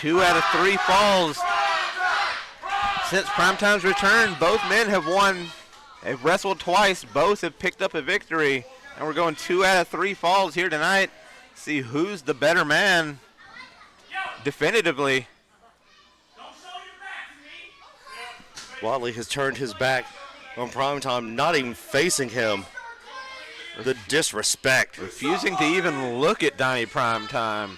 2 out of 3 falls. Since Primetime's return, both men have won. They've wrestled twice. Both have picked up a victory. And we're going 2 out of 3 falls here tonight. See who's the better man definitively. Whatley has turned his back on Primetime, not even facing him. The disrespect. Refusing to even look at Donnie Primetime.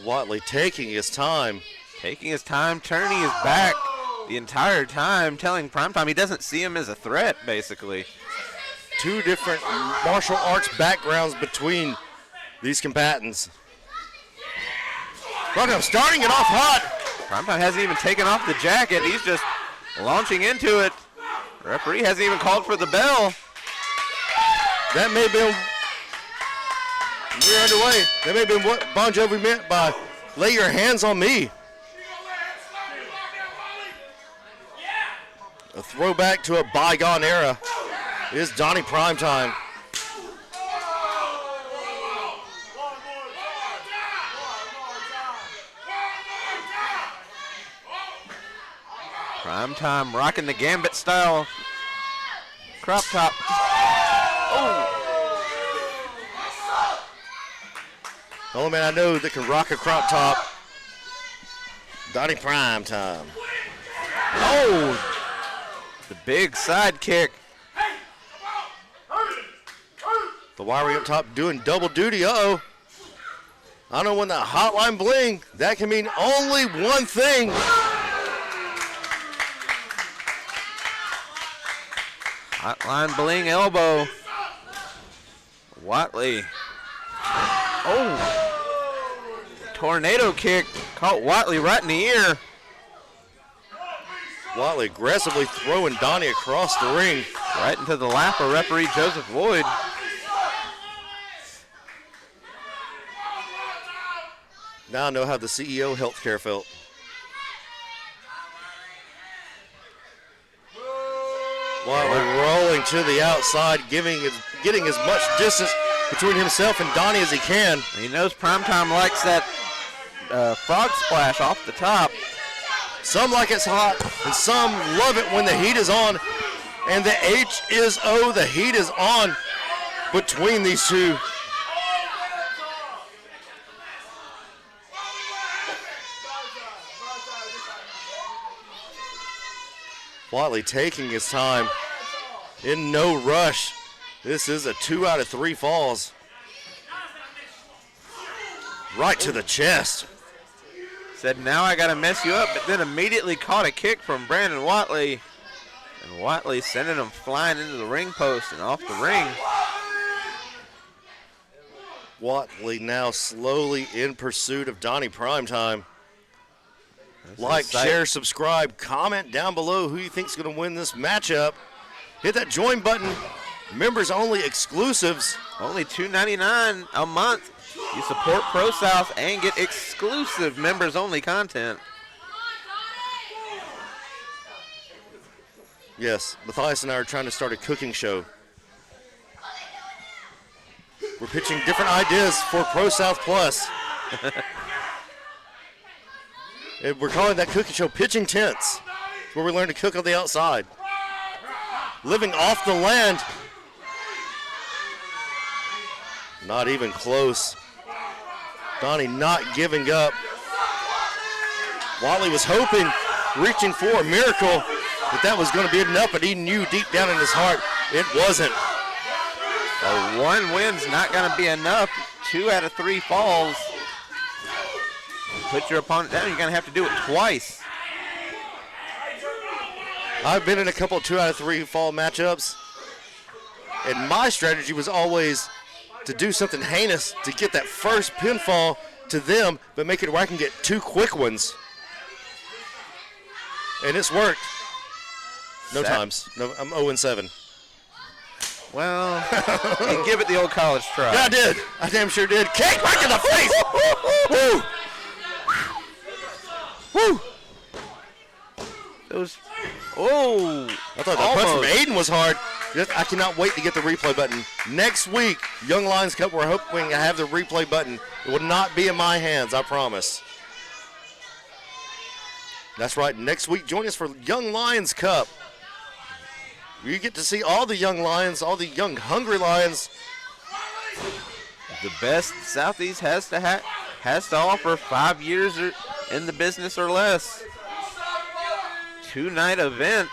Whatley taking his time. Taking his time, turning his back the entire time, telling Primetime he doesn't see him as a threat, basically. Two different martial arts backgrounds between these combatants. Primetime starting it off hot. Primetime hasn't even taken off the jacket. He's just launching into it. The referee hasn't even called for the bell. That may have been, we're underway. That may have been what Bon Jovi meant by lay your hands on me. A throwback to a bygone era is Donnie Primetime. Primetime rocking the Gambit style crop top. Oh! The only man I know that can rock a crop top, Donnie Primetime. Oh! The big side kick. The wiry up top doing double duty. Uh-oh. I don't know when that hotline bling, that can mean only one thing. Hotline bling elbow. Whatley. Oh. Tornado kick. Caught Whatley right in the ear. Whatley aggressively throwing Donnie across the ring. Right into the lap of referee Joseph Lloyd. Now I know how the CEO healthcare felt. Whatley rolling to the outside, getting as much distance between himself and Donnie as he can. He knows Primetime likes that frog splash off the top. Some like it's hot, and some love it when the heat is on. And the H is O, the heat is on between these two. Whatley taking his time, in no rush. This is a 2 out of 3 falls. Right to the chest. Said, now I got to mess you up, but then immediately caught a kick from Brandon Whatley. And Whatley sending him flying into the ring post and off the ring. Whatley now slowly in pursuit of Donnie Primetime. Like, share, subscribe, comment down below who you think is going to win this matchup. Hit that join button. Members only exclusives. Only $2.99 a month. You support Pro South and get exclusive members only content. Yes, Matthias and I are trying to start a cooking show. We're pitching different ideas for Pro South Plus. And we're calling that cooking show Pitching Tents. It's where we learn to cook on the outside. Living off the land. Not even close. Donnie not giving up. Whatley was hoping, reaching for a miracle, that was going to be enough, but he knew deep down in his heart it wasn't. One win's not going to be enough. 2 out of 3 falls. Put your opponent down, you're going to have to do it twice. I've been in a couple of 2 out of 3 fall matchups, and my strategy was always to do something heinous to get that first pinfall to them, but make it where I can get 2 quick ones. And it's worked. No times. No, I'm 0-7. Well, you give it the old college try. Yeah, I did. I damn sure did. Kick right in the face. Woo! Woo! Those. Oh! I thought the punch from Aiden was hard. I cannot wait to get the replay button. Next week, Young Lions Cup, we're hoping to have the replay button. It will not be in my hands, I promise. That's right, next week, join us for Young Lions Cup. You get to see all the young Lions, all the young, hungry Lions. The best Southeast has to offer, 5 years in the business or less. 2-night event.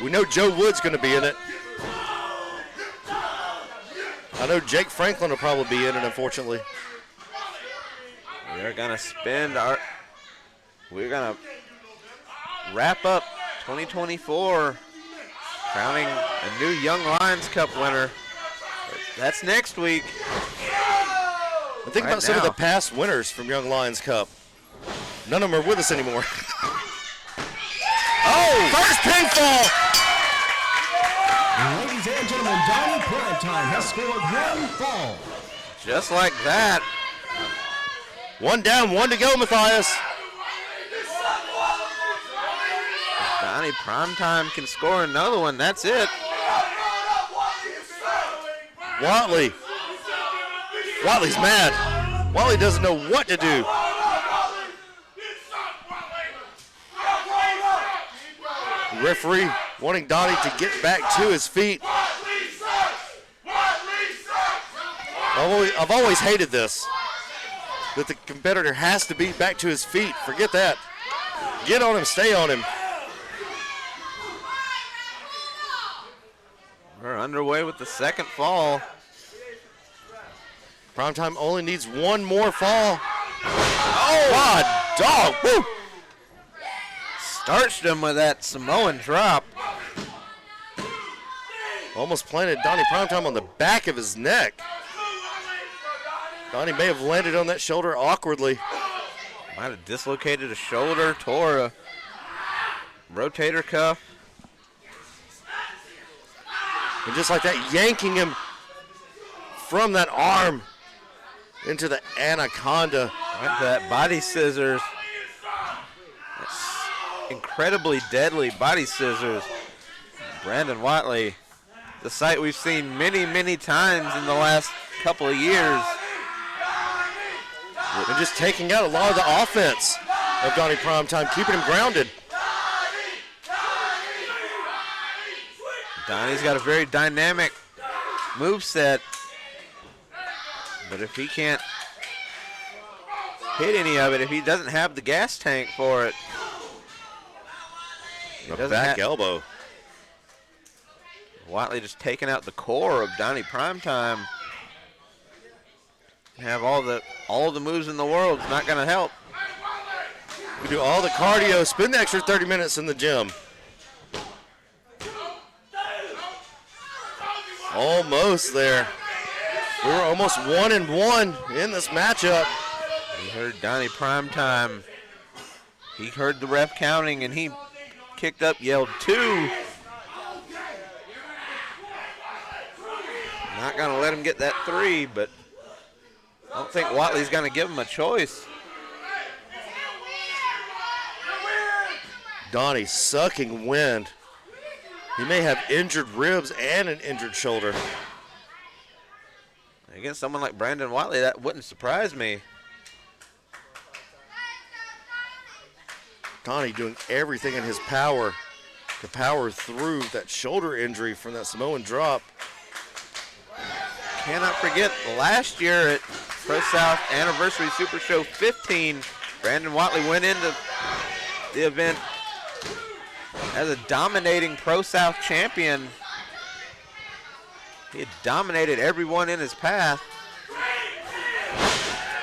We know Joe Wood's going to be in it. I know Jake Franklin will probably be in it, unfortunately. We're going to wrap up 2024 crowning a new Young Lions Cup winner. That's next week. And think about some of the past winners from Young Lions Cup. None of them are with us anymore. Oh, first pinfall. Ladies and gentlemen, Donnie Primetime has scored 1 fall. Just like that. 1 down, 1 to go, Matthias. Donnie Primetime can score another one. That's it. Whatley. Whatley's mad. Whatley doesn't know what to do. The referee wanting Donnie to get back to his feet. I've always hated this, that the competitor has to be back to his feet. Forget that. Get on him, stay on him. We're underway with the second fall. Primetime only needs 1 more fall. Oh, God, dog. Woo. Starched him with that Samoan drop. Almost planted Donnie Primetime on the back of his neck. Donnie may have landed on that shoulder awkwardly. Might have dislocated a shoulder, tore a rotator cuff. And just like that, yanking him from that arm into the anaconda. Went to that body scissors. That's incredibly deadly body scissors. Brandon Whatley, the sight we've seen many, many times in the last couple of years. And just taking out a lot of the offense of Donnie Primetime, keeping him grounded. Donnie's got a very dynamic moveset, but if he can't hit any of it, if he doesn't have the gas tank for it. A back elbow. Whatley just taking out the core of Donnie Primetime. Have all the moves in the world. It's not going to help. We do all the cardio, spend the extra 30 minutes in the gym. Almost there. We were almost 1-1 in this matchup. He heard Donnie Primetime. He heard the ref counting, and he kicked up, yelled 2. Not going to let him get that 3, but I don't think Whatley's going to give him a choice. Donnie sucking wind. He may have injured ribs and an injured shoulder. Against someone like Brandon Whatley, that wouldn't surprise me. Donnie doing everything in his power to power through that shoulder injury from that Samoan drop. Cannot forget last year at Pro South Anniversary Super Show 15, Brandon Whatley went into the event as a dominating Pro South champion. He had dominated everyone in his path.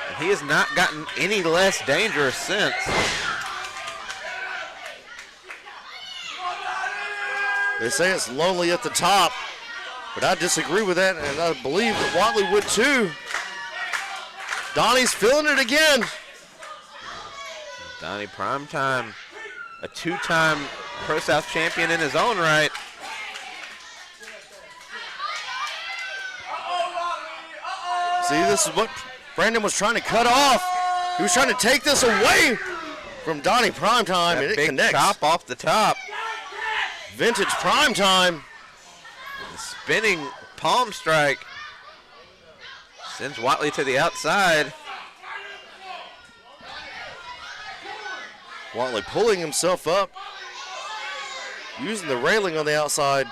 And he has not gotten any less dangerous since. They say it's lonely at the top, but I disagree with that, and I believe that Whatley would too. Donnie's feeling it again. Donnie Primetime, a 2-time Pro South champion in his own right. See, this is what Brandon was trying to cut off. He was trying to take this away from Donnie Primetime, and it big connects. chop off the top. Vintage Primetime. spinning palm strike. Sends Whatley to the outside. Whatley pulling himself up, using the railing on the outside.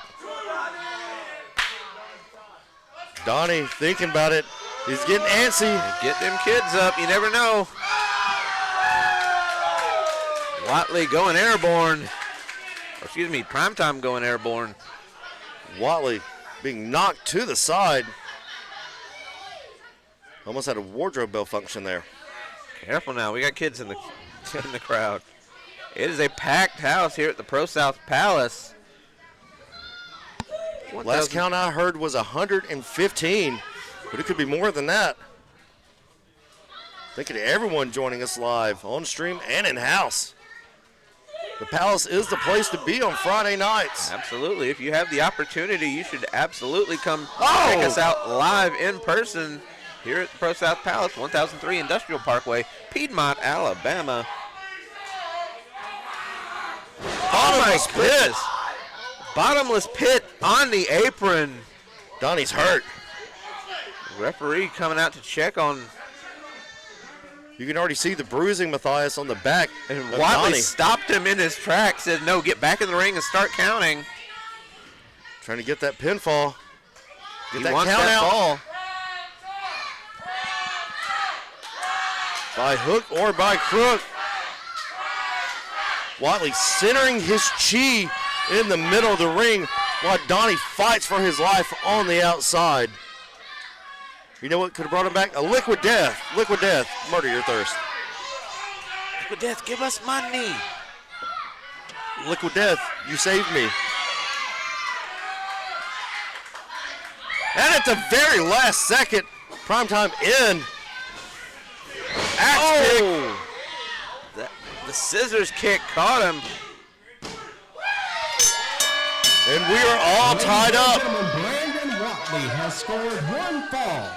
Donnie thinking about it. He's getting antsy. Get them kids up. You never know. Whatley going airborne. Or excuse me, Primetime going airborne. Whatley being knocked to the side. Almost had a wardrobe malfunction there. Careful now. We got kids in the crowd. It is a packed house here at the Pro South Palace. Last count I heard was 115, but it could be more than that. Thank you to everyone joining us live on stream and in house. The Palace is the place to be on Friday nights. Absolutely. If you have the opportunity, you should absolutely come check us out live in person here at the Pro South Palace, 1003 Industrial Parkway, Piedmont, Alabama. Oh my goodness. Bottomless pit on the apron. Donnie's hurt. Referee coming out to check on. You can already see the bruising, Matthias, on the back. And Whatley stopped him in his tracks, said, no, get back in the ring and start counting. Trying to get that pinfall. Get that count out. Ball. By hook or by crook. Whatley centering his chi in the middle of the ring while Donnie fights for his life on the outside. You know what could have brought him back? A liquid death. Liquid death. Murder your thirst. Liquid death, give us money. Liquid death, you saved me. And at the very last second, Primetime in. Axe kick. The scissors kick caught him. And we are all tied up. Brandon Whatley has scored one fall.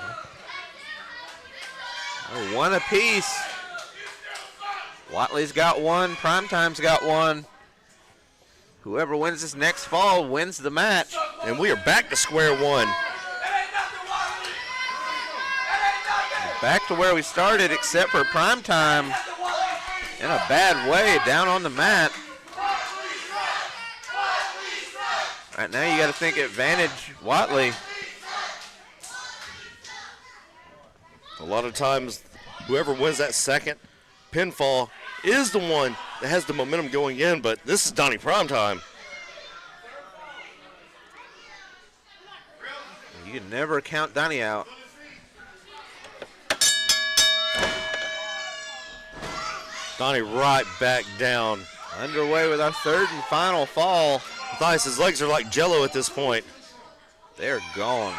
One apiece. Whatley's got one. Primetime's got one. Whoever wins this next fall wins the match. And we are back to square one. Back to where we started, except for Primetime in a bad way down on the mat. All right, now you got to think advantage Whatley. A lot of times, whoever wins that second pinfall is the one that has the momentum going in, but this is Donnie Primetime. You can never count Donnie out. Donnie right back down. Underway with our third and final fall. Matthias, his legs are like jello at this point. They're gone.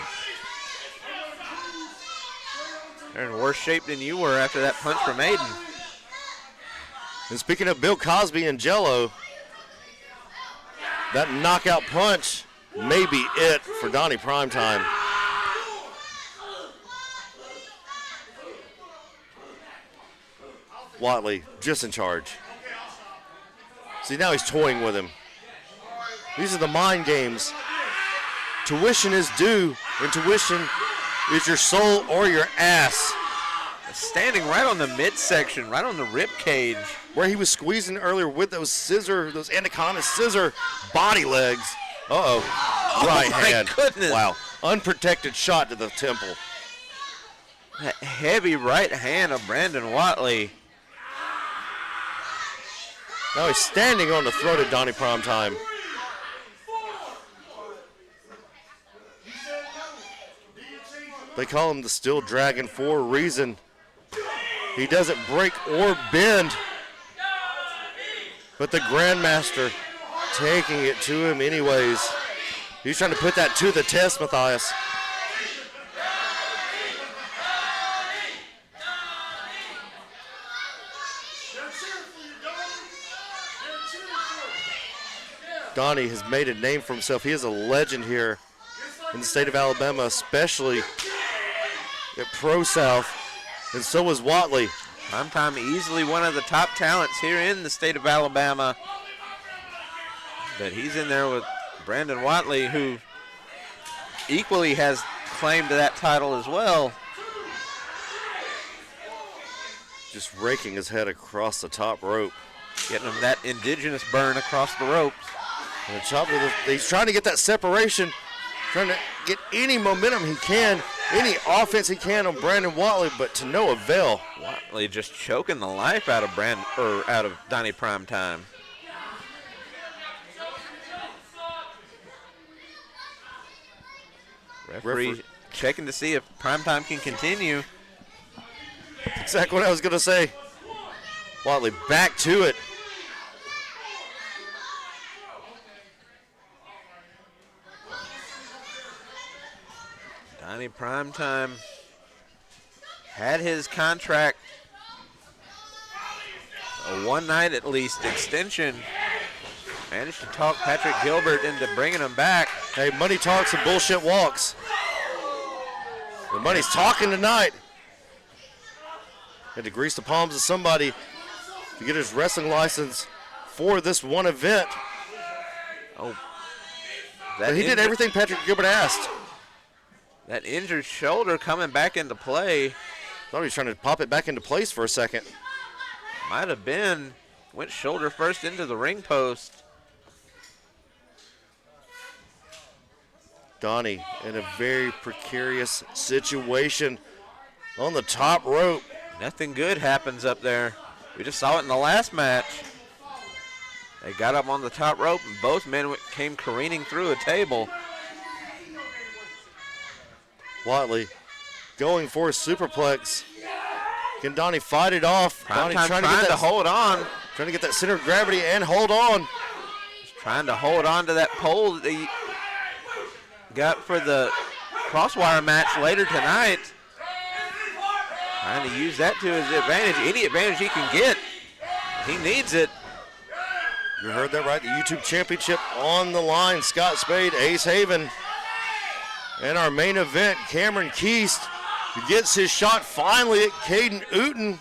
They're in worse shape than you were after that punch from Aiden. And speaking of Bill Cosby and jello, that knockout punch may be it for Donnie Primetime. Whatley just in charge. See, now he's toying with him. These are the mind games. Tuition is due, and tuition is your soul or your ass. Standing right on the midsection, right on the rib cage. Where he was squeezing earlier with those anaconda scissor body legs. Uh-oh. Right hand. My goodness. Wow. Unprotected shot to the temple. That heavy right hand of Brandon Whatley. Now he's standing on the throat of Donnie Primetime. They call him the Steel Dragon for a reason. He doesn't break or bend. But the Grandmaster taking it to him anyways. He's trying to put that to the test, Matthias. Donnie has made a name for himself. He is a legend here in the state of Alabama, especially at Pro South, and so is Whatley. Primetime easily one of the top talents here in the state of Alabama. But he's in there with Brandon Whatley, who equally has claimed that title as well. Just raking his head across the top rope. Getting him that indigenous burn across the ropes. And he's trying to get that separation, trying to get any momentum he can, any offense he can on Brandon Whatley, but to no avail. Whatley just choking the life out of Donnie Primetime. Referee checking to see if Primetime can continue. Exactly what I was going to say. Whatley back to it. Donnie Primetime had his contract, a one night at least extension. Managed to talk Patrick Gilbert into bringing him back. Hey, money talks and bullshit walks. The money's talking tonight. Had to grease the palms of somebody to get his wrestling license for this one event. Oh, but he did everything Patrick Gilbert asked. That injured shoulder coming back into play. Thought he was trying to pop it back into place for a second. Might have been. Went shoulder first into the ring post. Donnie in a very precarious situation on the top rope. Nothing good happens up there. We just saw it in the last match. They got up on the top rope and both men came careening through a table. Whatley going for a superplex. Can Donnie fight it off? Donnie trying to hold on. Trying to get that center of gravity and hold on. Just trying to hold on to that pole that he got for the crosswire match later tonight. Trying to use that to his advantage. Any advantage he can get. He needs it. You heard that right. The YouTube Championship on the line. Scott Spade, Ace Haven. And our main event, Cameron Keast, who gets his shot finally at Caden Uten.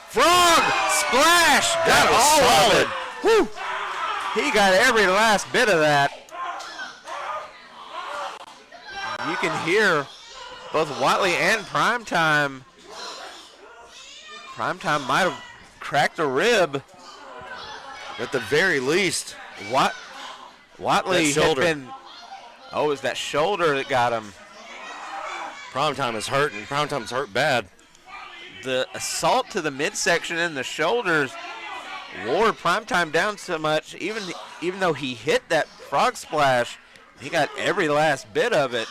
Frog splash. That was solid. Whew. He got every last bit of that. You can hear both Whatley and Primetime. Primetime might have cracked a rib. At the very least. Whatley had been. Oh, it was that shoulder that got him. Primetime is hurting. Primetime's hurt bad. The assault to the midsection and the shoulders wore Primetime down so much. Even though he hit that frog splash, he got every last bit of it.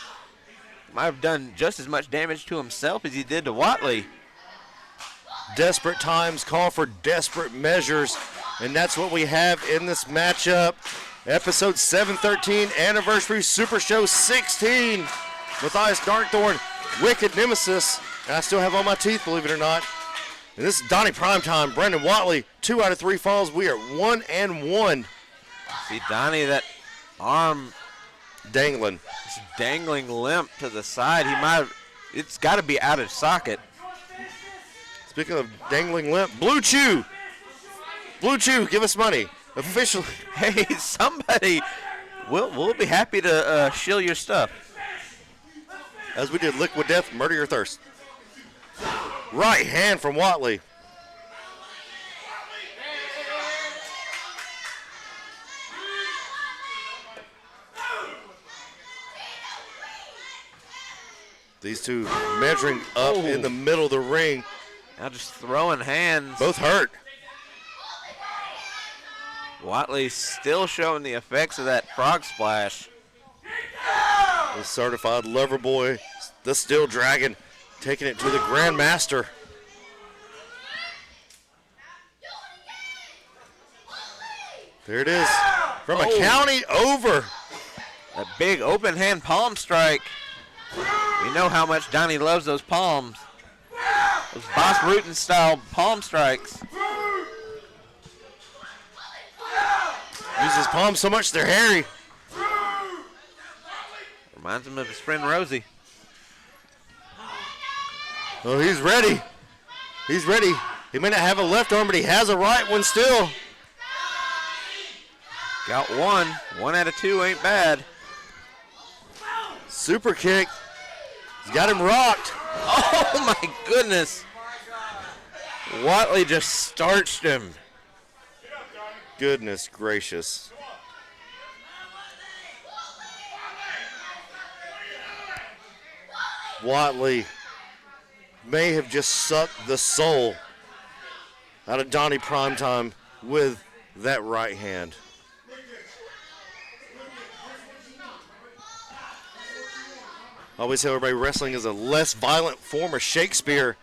Might have done just as much damage to himself as he did to Whatley. Desperate times call for desperate measures, and that's what we have in this matchup. Episode 713, Anniversary Super Show 16. Matthias Darkthorn, Wicked Nemesis, and I still have all my teeth, believe it or not. And this is Donnie Primetime, Brandon Whatley, 2 out of 3 falls. We are 1-1. See Donnie, that arm dangling. Just dangling limp to the side. It's got to be out of socket. Speaking of dangling limp, Blue Chew, give us money. Officially. Hey, somebody, we'll be happy to shill your stuff. As we did Liquid Death, Murder Your Thirst. Right hand from Whatley. These two measuring up in the middle of the ring. Now just throwing hands. Both hurt. Whatley still showing the effects of that frog splash. The certified lover boy, the Steel Dragon, taking it to the Grandmaster. There it is. From a county over. A big open hand palm strike. We know how much Donnie loves those palms. Those Boss Rutan style palm strikes. Uses his palms so much they're hairy. Reminds him of his friend Rosie. Oh, he's ready. He's ready. He may not have a left arm, but he has a right one still. Got one. 1 out of 2 ain't bad. super kick. He's got him rocked. Oh my goodness. Whatley just starched him. Goodness gracious. Whatley may have just sucked the soul out of Donnie Primetime with that right hand. I always tell everybody wrestling is a less violent form of Shakespeare,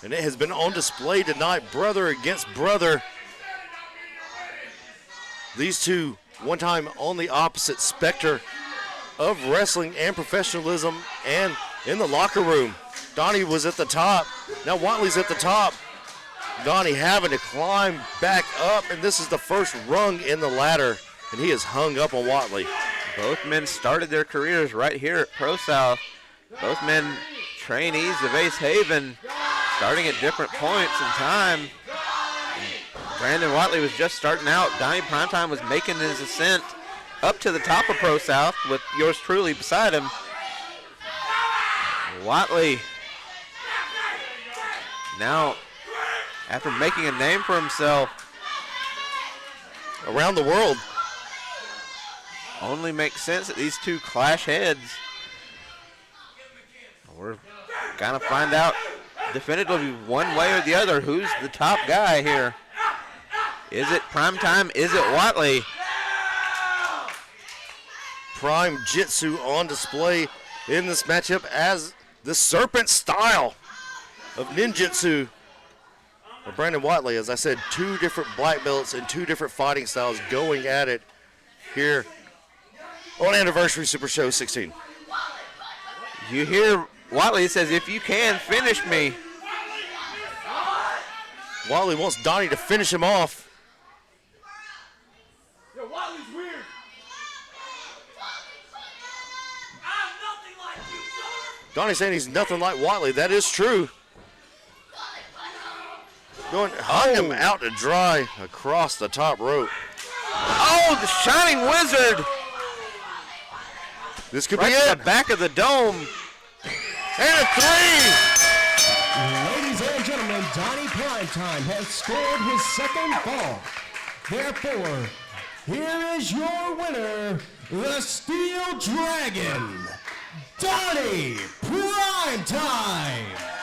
and it has been on display tonight, brother against brother. These two, one time on the opposite specter of wrestling and professionalism and in the locker room. Donnie was at the top. Now Whatley's at the top. Donnie having to climb back up, and this is the first rung in the ladder, and he is hung up on Whatley. Both men started their careers right here at Pro South. Both men trainees of Ace Haven, starting at different points in time. Brandon Whatley was just starting out. Donnie Primetime was making his ascent up to the top of Pro South with yours truly beside him. Whatley now, after making a name for himself around the world, only makes sense that these two clash heads. We're gonna find out definitively one way or the other who's the top guy here. Is it Primetime? Is it Whatley? Prime Jitsu on display in this matchup as the serpent style of ninjutsu of Brandon Whatley. As I said, two different black belts and two different fighting styles going at it here on Anniversary Super Show 16. You hear Whatley says, if you can, finish me. Whatley wants Donnie to finish him off. Yo, Whatley's weird. I'm nothing like you, son. Donnie's saying he's nothing like Whatley. That is true. Hung him out to dry across the top rope. Oh, the Shining Wizard. This could Right be to it. the back of the dome. And a three. Ladies and gentlemen, Donnie Primetime has scored his second fall. Therefore, here is your winner, the Steel Dragon, Donnie Primetime.